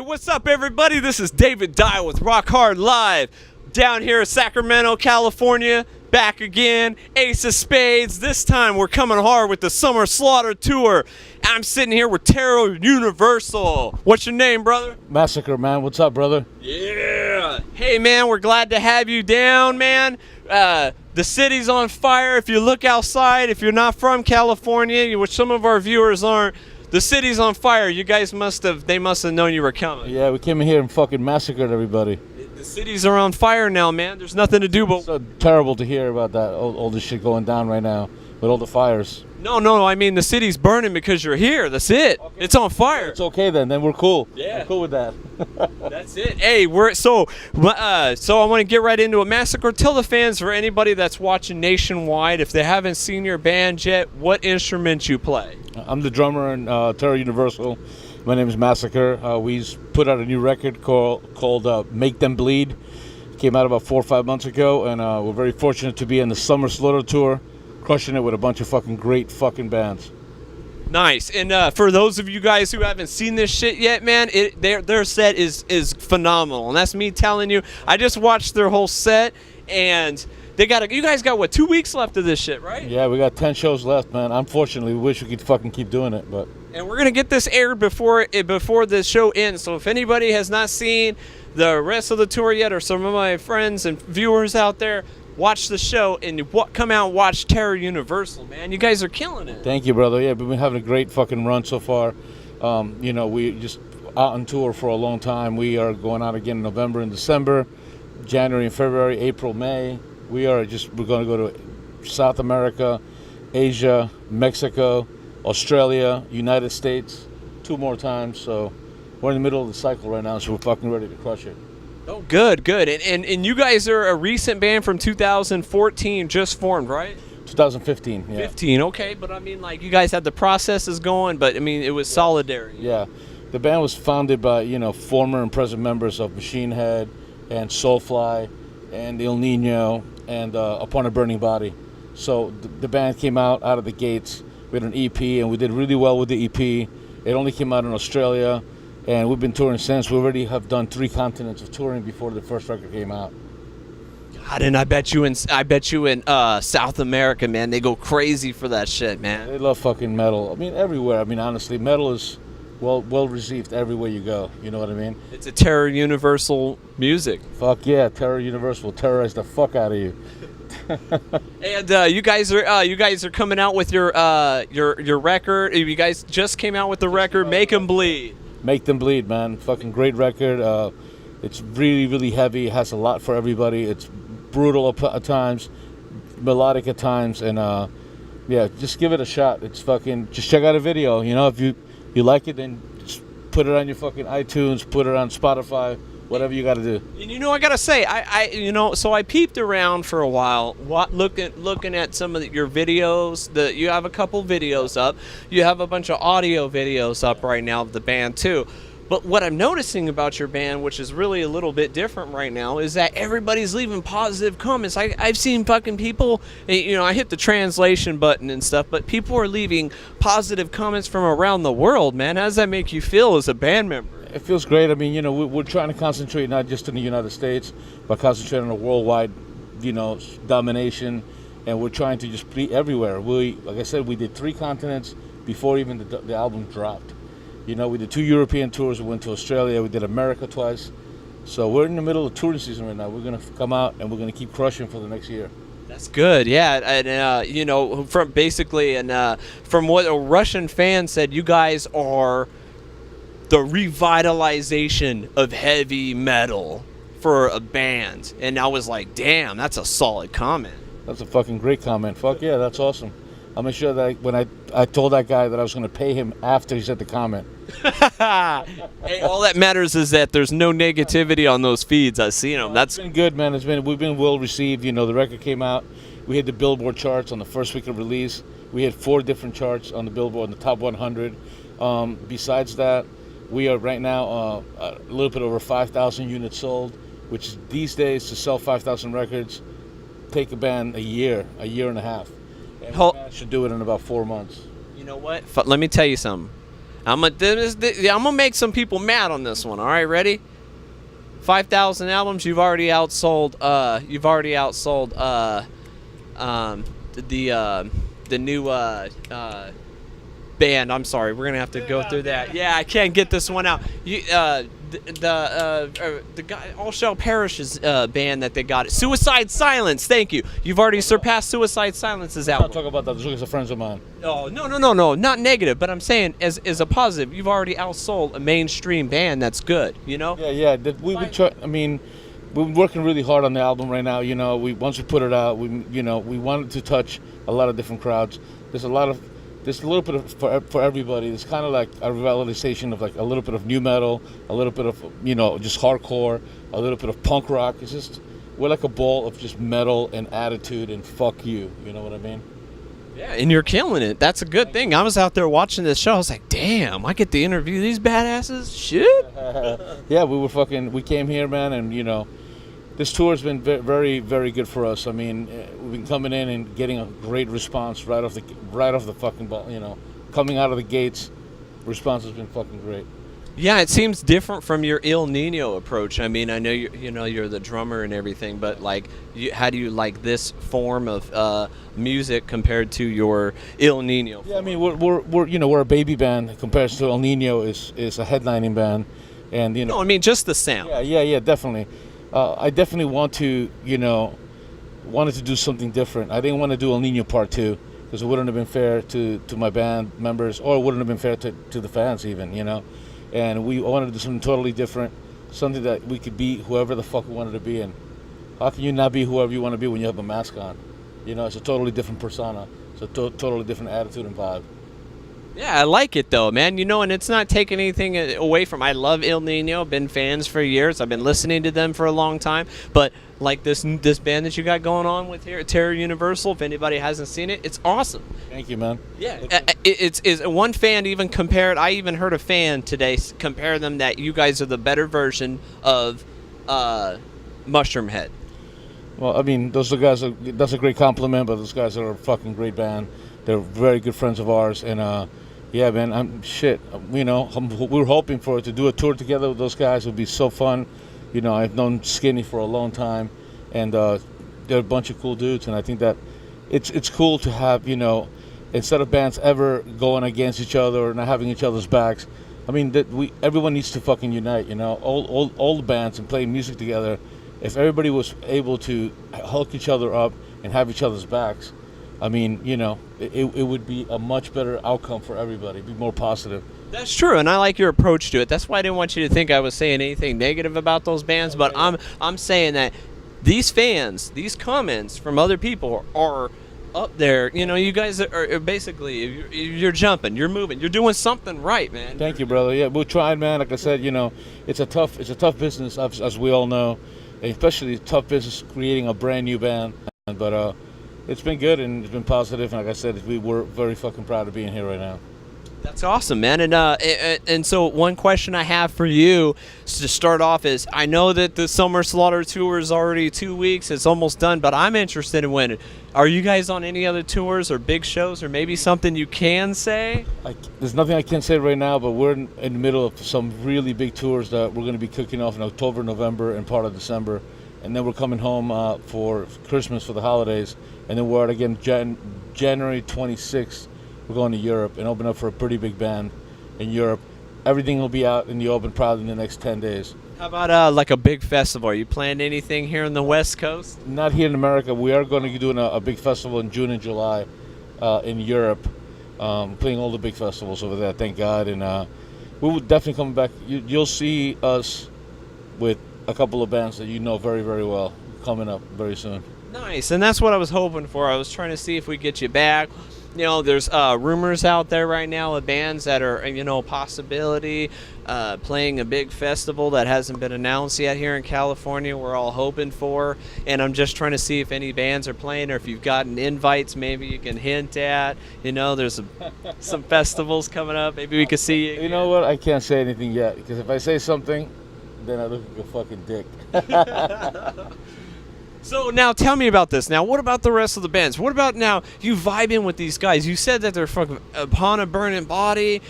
What's up, everybody? This is David Dye with Rock Hard Live down here in Sacramento, California. Back again, Ace of Spades. This time we're coming hard with the Summer Slaughter Tour. I'm sitting here with Terror Universal. What's your name, brother? Massacre, man. What's up, brother? Yeah. Hey, man, we're glad to have you down, man. The city's on fire. If you look outside, if you're not from California, which some of our viewers aren't, the city's on fire. You guys must have known you were coming. Yeah, we came in here and fucking massacred everybody. The cities are on fire now, man. There's nothing to do but... It's so terrible to hear about that, all this shit going down right now with all the fires. No, I mean the city's burning because you're here. That's it. Okay. It's on fire. It's okay then we're cool. Yeah. We're cool with that. That's it. Hey, so I want to get right into a Massacre. Tell the fans, or anybody that's watching nationwide, if they haven't seen your band yet, what instrument you play. I'm the drummer in Terror Universal. My name is Massacre. We put out a new record called Make Them Bleed. It came out about 4 or 5 months ago, and we're very fortunate to be in the Summer Slaughter Tour, crushing it with a bunch of fucking great fucking bands. Nice. And for those of you guys who haven't seen this shit yet, man, their set is phenomenal. And that's me telling you. I just watched their whole set, and you guys got, what, 2 weeks left of this shit, right? Yeah, we got 10 shows left, man. Unfortunately, we wish we could fucking keep doing it, but... And we're going to get this aired before the show ends. So if anybody has not seen the rest of the tour yet, or some of my friends and viewers out there, watch the show and come out and watch Terror Universal, man. You guys are killing it. Thank you, brother. Yeah, we've been having a great fucking run so far. We just out on tour for a long time. We are going out again in November and December, January and February, April, May. We're going to go to South America, Asia, Mexico, Australia, United States, 2 more times. So we're in the middle of the cycle right now, so we're fucking ready to crush it. Oh, good. And you guys are a recent band from 2014, just formed, right? 2015, yeah. 15, okay. But I mean, like, you guys had the processes going, but I mean, it was solidarity. Yeah. The band was founded by, former and present members of Machine Head and Soulfly and El Nino and Upon a Burning Body. So the band came out of the gates with an EP, and we did really well with the EP. It only came out in Australia, and we've been touring since. We already have done 3 continents of touring before the first record came out. God, and I bet you in South America, man, they go crazy for that shit, man. They love fucking metal. I mean, everywhere. I mean, honestly, metal is well received everywhere you go. You know what I mean? It's a Terror Universal music. Fuck yeah, Terror Universal will terrorize the fuck out of you. And you guys are coming out with your record. You guys just came out with the record, Make Them Bleed. Make Them Bleed, man. Fucking great record. It's really, really heavy. It has a lot for everybody. It's brutal at times, melodic at times, and yeah, just give it a shot. It's fucking, just check out a video. If you like it, then just put it on your fucking iTunes, put it on Spotify, whatever you got to do. And I gotta say, so I peeped around for a while, looking at some of your videos. You have a couple videos up. You have a bunch of audio videos up right now of the band too. But what I'm noticing about your band, which is really a little bit different right now, is that everybody's leaving positive comments. I've seen fucking people, I hit the translation button and stuff, but people are leaving positive comments from around the world, man. How does that make you feel as a band member? It feels great. I mean, we're trying to concentrate not just in the United States, but concentrate on a worldwide, domination, and we're trying to just be everywhere. Like I said, we did 3 continents before even the album dropped. We did 2 European tours. We went to Australia. We did America twice. So we're in the middle of touring season right now. We're going to come out, and we're going to keep crushing for the next year. That's good, yeah. And, from what a Russian fan said, you guys are the revitalization of heavy metal for a band. And I was like, damn, that's a solid comment. That's a fucking great comment. Fuck yeah, that's awesome. I'll make sure that when I told that guy that I was going to pay him after he said the comment. Hey, all that matters is that there's no negativity on those feeds. I've seen them. That's been good, man. We've been well received. The record came out. We hit the Billboard charts on the first week of release. We had 4 different charts on the Billboard, in the top 100. Besides that, we are right now a little bit over 5,000 units sold, which these days to sell 5,000 records take a band a year and a half. And we managed to do it in about 4 months. You know what? Let me tell you something. I'm gonna make some people mad on this one. All right, ready? 5,000 albums. You've already outsold. The new band. I'm sorry, we're gonna have to go through that. Yeah, I can't get this one out. The guy All Shall Perish's band that they got. Suicide Silence. Thank you. You've already surpassed Suicide Silence's album. I'll talk about that. Those are friends of mine. Oh no, not negative. But I'm saying as a positive, you've already outsold a mainstream band that's good. You know. Yeah. We try. I mean, we're working really hard on the album right now. You know, once we put it out, we wanted to touch a lot of different crowds. There's a little bit of for everybody. It's kind of like a revitalization of like a little bit of new metal, a little bit of just hardcore, a little bit of punk rock. It's just we're like a ball of just metal and attitude and fuck you. You know what I mean? Yeah, and you're killing it. That's a good thing. I was out there watching this show. I was like, damn, I get to interview these badasses. Shit. Yeah, we came here, man, and this tour has been very, very good for us. I mean, we've been coming in and getting a great response right off the fucking ball. Coming out of the gates, response has been fucking great. Yeah, it seems different from your El Nino approach. I mean, I know you're the drummer and everything, but like, how do you like this form of music compared to your El Nino form? Yeah, I mean, we're a baby band compared to El Nino is a headlining band, and No, I mean just the sound. Yeah, definitely. I definitely wanted to do something different. I didn't want to do El Nino Part 2 because it wouldn't have been fair to my band members, or it wouldn't have been fair to the fans even, And we wanted to do something totally different, something that we could be whoever the fuck we wanted to be. And how can you not be whoever you want to be when you have a mask on? It's a totally different persona. It's a totally different attitude and vibe. Yeah, I like it though, man. And it's not taking anything away from. I love El Nino. Been fans for years. I've been listening to them for a long time. But like this band that you got going on with here at Terror Universal, if anybody hasn't seen it, it's awesome. Thank you, man. Yeah, it's one fan even compared. I even heard a fan today compare them that you guys are the better version of Mushroom Head. Well, I mean, that's a great compliment, but those guys are a fucking great band. They're very good friends of ours, and yeah, man, we're hoping to do a tour together with those guys. It would be so fun. I've known Skinny for a long time, and they're a bunch of cool dudes, and I think that it's cool to have, instead of bands ever going against each other or not having each other's backs, I mean, everyone needs to fucking unite, all the bands and play music together. If everybody was able to hook each other up and have each other's backs, I mean, it would be a much better outcome for everybody. It'd be more positive. That's true, and I like your approach to it. That's why I didn't want you to think I was saying anything negative about those bands, but I'm saying that these fans, these comments from other people are up there. You guys are basically, you're jumping, you're moving, you're doing something right, man. Thank you, brother. Yeah, we're trying, man. Like I said, it's a tough business, as we all know, especially a tough business creating a brand new band. But it's been good and it's been positive. And like I said, we're very fucking proud of being here right now. That's awesome, man. And so one question I have for you to start off is, I know that the Summer Slaughter tour is already 2 weeks. It's almost done, but I'm interested in when. Are you guys on any other tours or big shows, or maybe something you can say? There's nothing I can say right now, but we're in the middle of some really big tours that we're going to be kicking off in October, November, and part of December. And then we're coming home for Christmas, for the holidays. And then we're out again January 26th. We're going to Europe and open up for a pretty big band in Europe. Everything will be out in the open probably in the next 10 days. How about like a big festival? Are you planning anything here in the West Coast? Not here in America. We are going to be doing a big festival in June and July in Europe. Playing all the big festivals over there, thank God. And we will definitely come back. You'll see us with a couple of bands that you know very, very well coming up very soon. Nice, and that's what I was hoping for. I was trying to see if we get you back. There's rumors out there right now of bands that are, possibility playing a big festival that hasn't been announced yet here in California. We're all hoping for, and I'm just trying to see if any bands are playing, or if you've gotten invites, maybe you can hint at. There's some festivals coming up. Maybe we could see you. You know what? I can't say anything yet, because if I say something, then I look like a fucking dick. So now tell me about this. Now, what about the rest of the bands? What about now you vibing with these guys? You said that they're fucking Upon a Burning Body.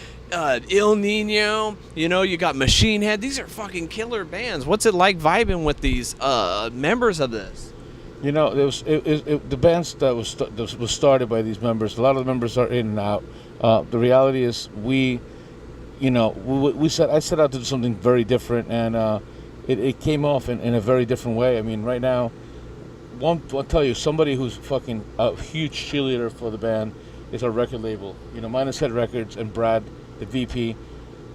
Il Nino, you know, you got Machine Head. These are fucking killer bands. What's it like vibing with these members of this? You know, the bands that was started by these members. A lot of the members are in and out. The reality is, I set out to do something very different, and it came off in a very different way. I mean, right now, I'll tell you, somebody who's fucking a huge cheerleader for the band is our record label. You know, Minus Head Records and Brad, the VP,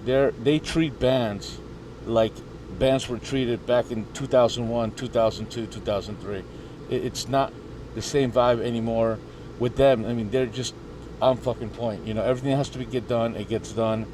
they treat bands like bands were treated back in 2001, 2002, 2003. It's not the same vibe anymore with them. I mean, they're just on fucking point. You know, everything has to get done. It gets done,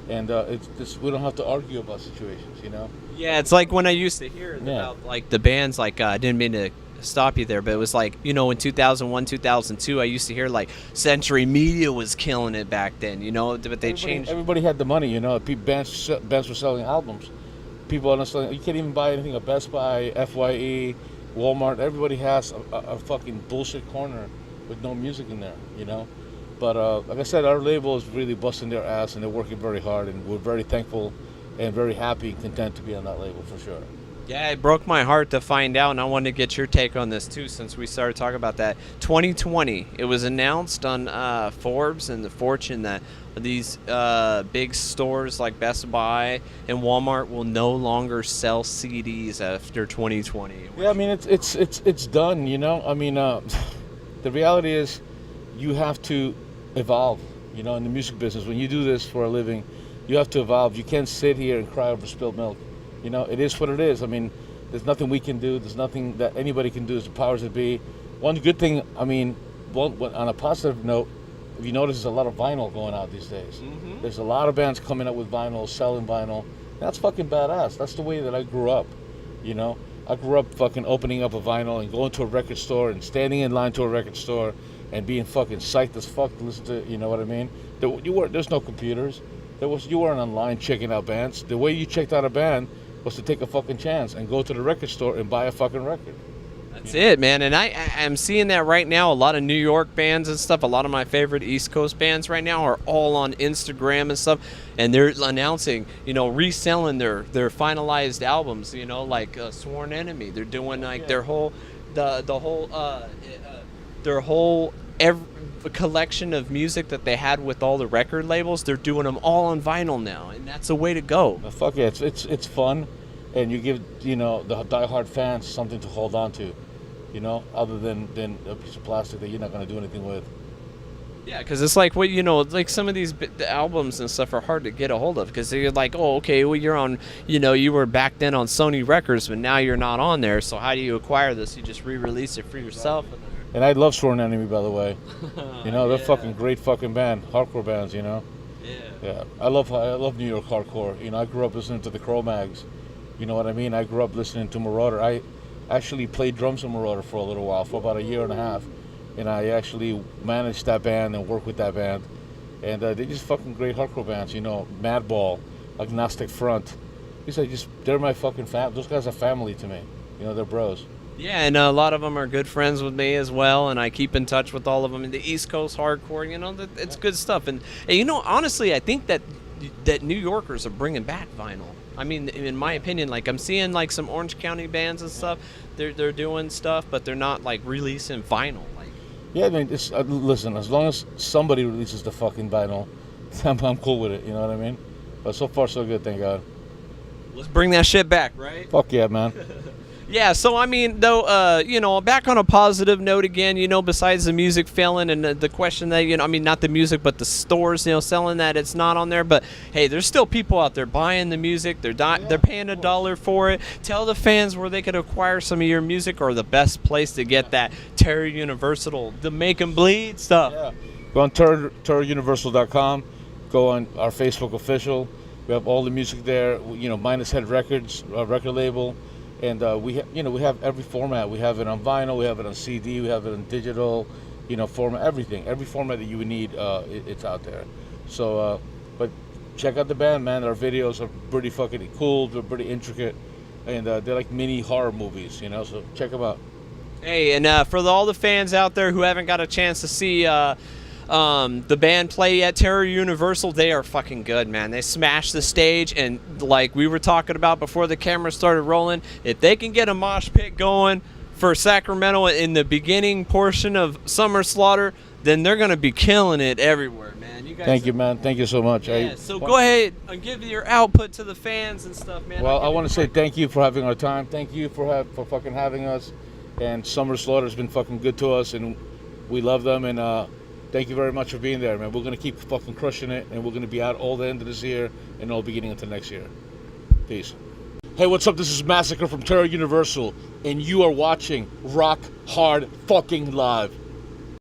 and it's just, we don't have to argue about situations. You know. Yeah, it's like when I used to hear about like the bands. Like I didn't mean to stop you there, but it was like, you know, in 2001, 2002, I used to hear like Century Media was killing it back then. You know, but they changed. Everybody had the money. You know, bands were selling albums. People are selling. You can't even buy anything at Best Buy, FYE, Walmart. Everybody has a fucking bullshit corner with no music in there. You know. But like I said, our label is really busting their ass, and they're working very hard, and we're very thankful and very happy and content to be on that label for sure. Yeah, it broke my heart to find out, and I wanted to get your take on this too, since we started talking about that. 2020, it was announced on Forbes and the Fortune that these big stores like Best Buy and Walmart will no longer sell CDs after 2020. Yeah, I mean it's done. You know, I mean the reality is you have to evolve. You know, in the music business, when you do this for a living, you have to evolve. You can't sit here and cry over spilled milk. You know, it is what it is. I mean, there's nothing we can do. There's nothing that anybody can do. It's the powers that be. One good thing, I mean, on a positive note, if you notice, there's a lot of vinyl going out these days. Mm-hmm. There's a lot of bands coming up with vinyl, selling vinyl. That's fucking badass. That's the way that I grew up. You know, I grew up fucking opening up a vinyl and going to a record store and standing in line to a record store and being fucking psyched as fuck to listen to, you know what I mean? There's no computers. You weren't online checking out bands. The way you checked out a band was to take a fucking chance and go to the record store and buy a fucking record. That's it, man. And I'm seeing that right now. A lot of New York bands and stuff, a lot of my favorite East Coast bands right now are all on Instagram and stuff, and they're announcing, you know, reselling their finalized albums, you know, like Sworn Enemy. They're doing like their whole collection of music that they had with all the record labels. They're doing them all on vinyl now, and that's the way to go. Fuck yeah, it's fun, and you give, you know, the diehard fans something to hold on to, you know, other than a piece of plastic that you're not going to do anything with. Yeah, because it's like, you know, like some of these the albums and stuff are hard to get a hold of, because you're like, oh, okay, well, you're on, you know, you were back then on Sony Records, but now you're not on there, so how do you acquire this? You just re-release it for yourself. And I love Sworn Enemy, by the way. You know, they're fucking great fucking band, hardcore bands, you know. Yeah. I love New York hardcore. You know, I grew up listening to the Cro-Mags. You know what I mean? I grew up listening to Marauder. I actually played drums in Marauder for a little while, for about a year and a half, and I actually managed that band and worked with that band. And they're just fucking great hardcore bands. You know, Madball, Agnostic Front. They're my fucking fam. Those guys are family to me. You know, they're bros. Yeah, and a lot of them are good friends with me as well, and I keep in touch with all of them in the East Coast hardcore. You know, it's good stuff. And you know, honestly, I think that New Yorkers are bringing back vinyl. I mean, in my opinion, like I'm seeing like some Orange County bands and stuff. They're doing stuff, but they're not like releasing vinyl. Like, yeah, I mean, listen, as long as somebody releases the fucking vinyl, I'm cool with it. You know what I mean? But so far, so good. Thank God. Let's bring that shit back, right? Fuck yeah, man. Yeah, so I mean, though, you know, back on a positive note again, you know, besides the music failing and the question that, you know, I mean, not the music, but the stores, you know, selling that it's not on there. But hey, there's still people out there buying the music. They're paying $1 for it. Tell the fans where they could acquire some of your music, or the best place to get that Terror Universal, the Make 'Em Bleed stuff. Yeah. Go on terroruniversal.com. Go on our Facebook official. We have all the music there. You know, Minus Head Records, record label. And we have every format. We have it on vinyl, we have it on CD, we have it on digital, you know, format, everything. Every format that you would need, it's out there. So, but check out the band, man. Our videos are pretty fucking cool. They're pretty intricate, and they're like mini horror movies, you know. So check them out. Hey, and for all the fans out there who haven't got a chance to see the band play at Terror Universal. They are fucking good, man. They smash the stage, and like we were talking about before the camera started rolling, if they can get a mosh pit going for Sacramento in the beginning portion of Summer Slaughter, then they're gonna be killing it everywhere, man. You guys. Thank you, man. Thank you so much. Yeah, so go ahead and give your output to the fans and stuff, man. Well, I want to say thank you for having our time. Thank you for fucking having us. And Summer Slaughter has been fucking good to us, and we love them. And thank you very much for being there, man. We're gonna keep fucking crushing it, and we're gonna be out all the end of this year and all beginning into next year. Peace. Hey, what's up? This is Massacre from Terror Universal, and you are watching Rock Hard fucking Live.